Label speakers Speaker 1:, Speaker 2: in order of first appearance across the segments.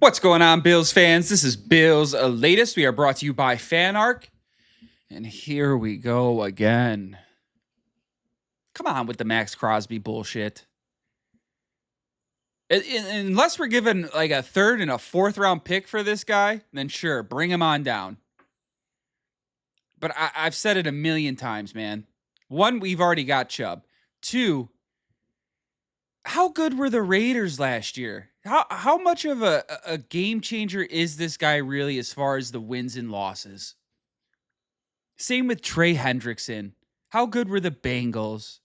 Speaker 1: What's going on, Bills fans? This is Bills Latest. We are brought to you by FanArc. And here we go again. Come on with the Max Crosby bullshit. Unless we're given like a third and a fourth round pick for this guy, then sure, bring him on down. But I've said it a million times, man. One, we've already got Chubb. Two, how good were the Raiders last year? How much of a game changer is this guy really as far as the wins and losses? Same with Trey Hendrickson. How good were the Bengals?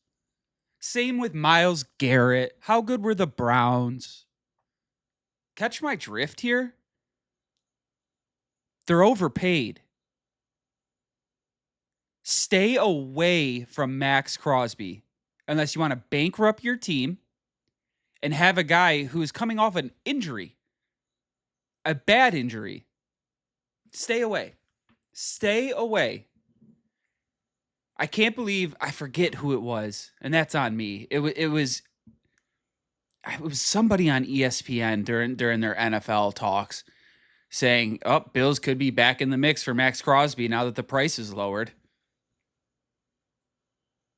Speaker 1: Same with Myles Garrett. How good were the Browns? Catch my drift here? They're overpaid. Stay away from Max Crosby unless you want to bankrupt your team and have a guy who is coming off an injury, a bad injury. Stay away. Stay away. I can't believe I forget who it was, and that's on me. It was somebody on ESPN during their NFL talks saying, "Oh, Bills could be back in the mix for Max Crosby now that the price is lowered."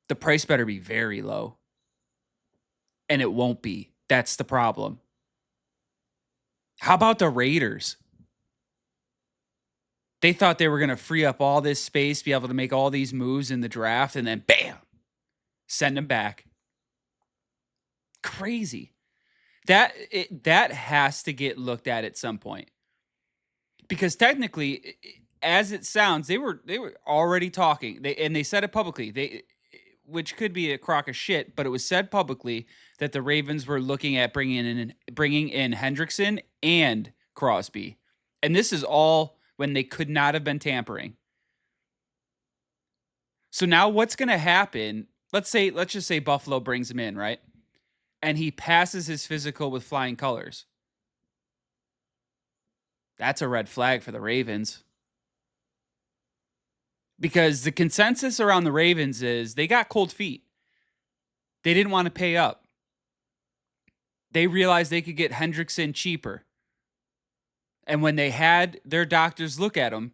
Speaker 1: The price better be very low, and it won't be. That's the problem. How about the Raiders? They thought they were going to free up all this space, be able to make all these moves in the draft, and then bam, send them back. Crazy. That has to get looked at some point. Because technically, as it sounds, they were already talking. They said it publicly. Which could be a crock of shit, but it was said publicly that the Ravens were looking at bringing in Hendrickson and Crosby. And this is all when they could not have been tampering. So now what's going to happen? Let's just say Buffalo brings him in, right? And he passes his physical with flying colors. That's a red flag for the Ravens. Because the consensus around the Ravens is they got cold feet. They didn't want to pay up. They realized they could get Hendrickson cheaper. And when they had their doctors look at him,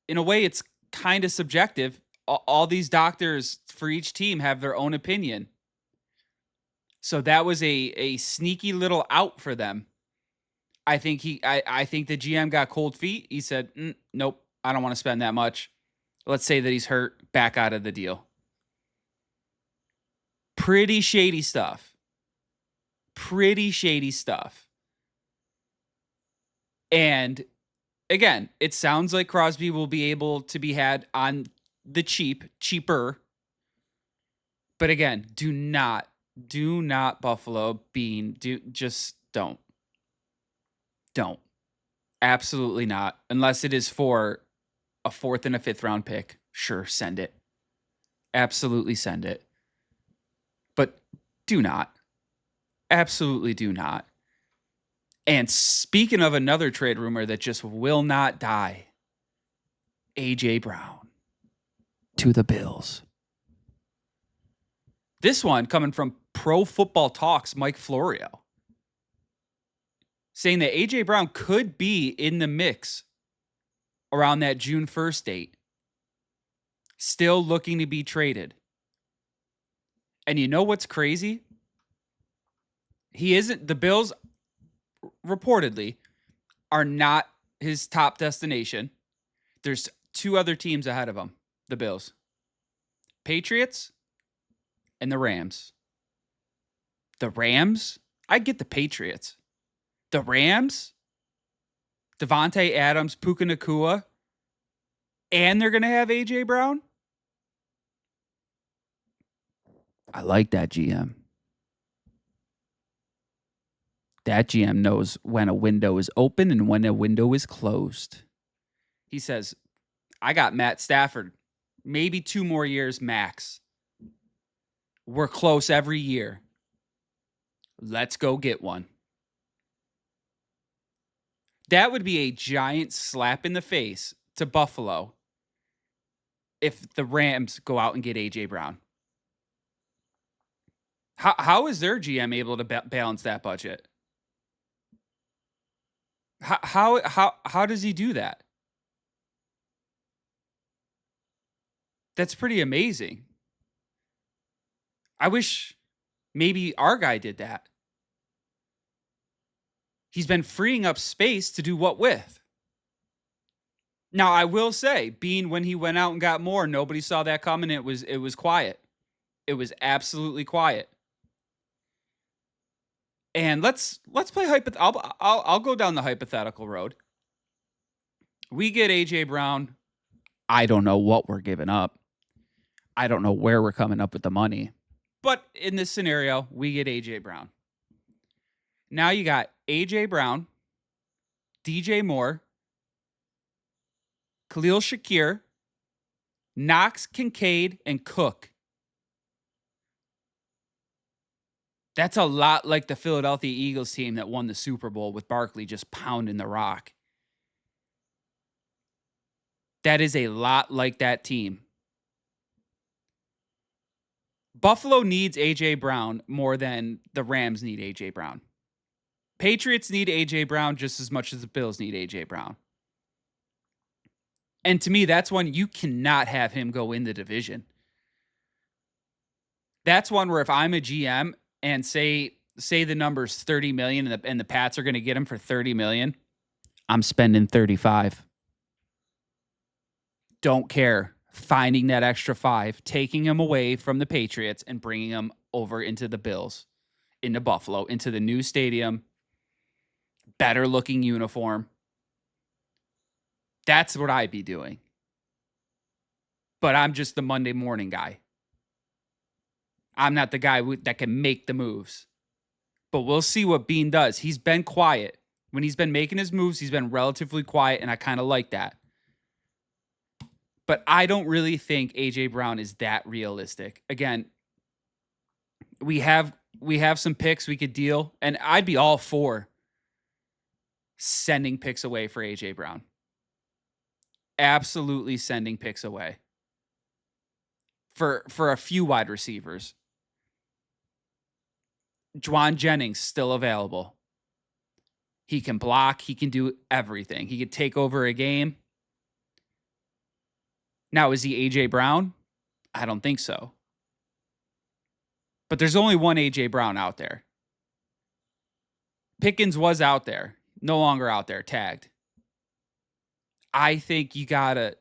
Speaker 1: in a way, it's kind of subjective. All these doctors for each team have their own opinion. So that was a sneaky little out for them. I think the GM got cold feet. He said, nope, I don't want to spend that much. Let's say that he's hurt, back out of the deal. Pretty shady stuff. And again, it sounds like Crosby will be able to be had on the cheaper. But again, do not Buffalo Bean. Just don't. Don't. Absolutely not. Unless it is for a 4th and a 5th round pick. Sure, send it. Absolutely send it. But do not. Absolutely do not. And speaking of another trade rumor that just will not die, A.J. Brown to the Bills. This one coming from Pro Football Talks, Mike Florio, saying that A.J. Brown could be in the mix around that June 1st date. Still looking to be traded. And you know what's crazy? The Bills reportedly are not his top destination. There's 2 other teams ahead of him, the Bills. Patriots and the Rams. The Rams? I get the Patriots. The Rams? Devontae Adams, Puka Nacua, and they're going to have A.J. Brown? I like that GM. That GM knows when a window is open and when a window is closed. He says, I got Matt Stafford. Maybe 2 more years max. We're close every year. Let's go get one. That would be a giant slap in the face to Buffalo if the Rams go out and get A.J. Brown. How is their GM able to balance that budget? How does he do that? That's pretty amazing. I wish maybe our guy did that. He's been freeing up space to do what with? Now, I will say, Bean, when he went out and got more, nobody saw that coming. It was quiet. It was absolutely quiet. And let's play I'll go down the hypothetical road. We get AJ Brown. I don't know what we're giving up. I don't know where we're coming up with the money. But in this scenario, we get AJ Brown. Now you got AJ Brown, DJ Moore, Khalil Shakir, Knox, Kincaid, and Cook. That's a lot like the Philadelphia Eagles team that won the Super Bowl with Barkley just pounding the rock. That is a lot like that team. Buffalo needs A.J. Brown more than the Rams need A.J. Brown. Patriots need A.J. Brown just as much as the Bills need A.J. Brown. And to me, that's one you cannot have him go in the division. That's one where if I'm a GM and say the number's 30 million and the Pats are going to get him for 30 million, I'm spending 35. Don't care. Finding that extra 5, taking him away from the Patriots and bringing him over into the Bills, into Buffalo, into the new stadium, better looking uniform. That's what I'd be doing. But I'm just the Monday morning guy. I'm not the guy that can make the moves. But we'll see what Bean does. He's been quiet. When he's been making his moves, he's been relatively quiet, and I kind of like that. But I don't really think A.J. Brown is that realistic. Again, we have some picks we could deal, and I'd be all for sending picks away for A.J. Brown. Absolutely sending picks away for a few wide receivers. Juwan Jennings still available. He can block. He can do everything. He could take over a game. Now, is he A.J. Brown? I don't think so. But there's only one A.J. Brown out there. Pickens was out there. No longer out there, tagged. I think we gotta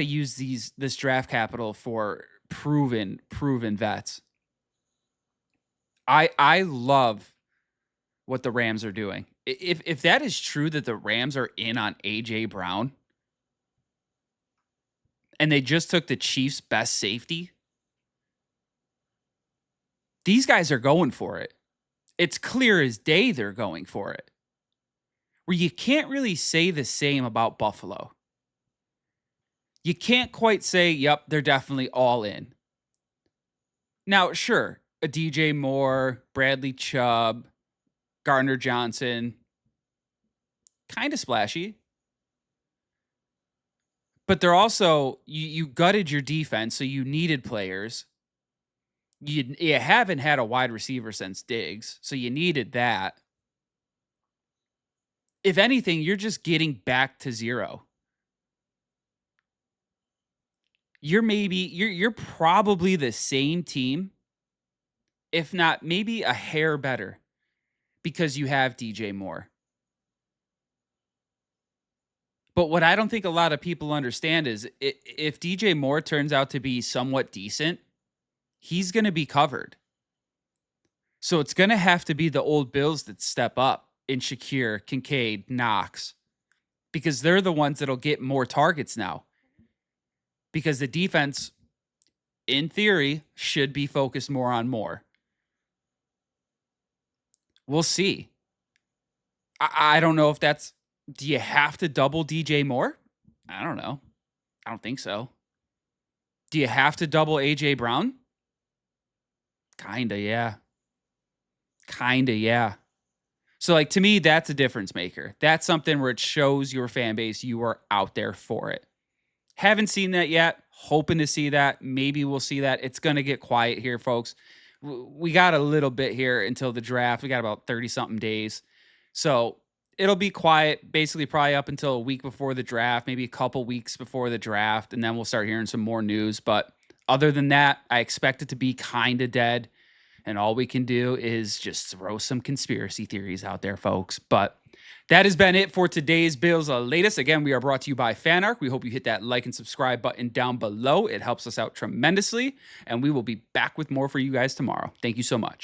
Speaker 1: use this draft capital for proven vets. I love what the Rams are doing. If that is true that the Rams are in on A.J. Brown and they just took the Chiefs' best safety, these guys are going for it. It's clear as day they're going for it. Where you can't really say the same about Buffalo. You can't quite say, yep, they're definitely all in. Now, sure, a DJ Moore, Bradley Chubb, Gardner Johnson, kind of splashy. But they're also, you gutted your defense, so you needed players. You haven't had a wide receiver since Diggs, so you needed that. If anything, you're just getting back to zero. You're probably the same team, if not maybe a hair better, because you have DJ Moore. But what I don't think a lot of people understand is if DJ Moore turns out to be somewhat decent, he's going to be covered. So it's going to have to be the old Bills that step up in Shakir, Kincaid, Knox, because they're the ones that'll get more targets now. Because the defense, in theory, should be focused more on Moore. We'll see. I don't know if that's... Do you have to double DJ Moore? I don't know. I don't think so. Do you have to double A.J. Brown? Kinda, yeah. So, like, to me, that's a difference maker. That's something where it shows your fan base you are out there for it. Haven't seen that yet. Hoping to see that. Maybe we'll see that. It's going to get quiet here, folks. We got a little bit here until the draft. We got about 30-something days. So it'll be quiet, basically probably up until a week before the draft, maybe a couple weeks before the draft, and then we'll start hearing some more news. But other than that, I expect it to be kind of dead. And all we can do is just throw some conspiracy theories out there, folks. But that has been it for today's Bills Latest. Again, we are brought to you by FanArc. We hope you hit that like and subscribe button down below. It helps us out tremendously. And we will be back with more for you guys tomorrow. Thank you so much.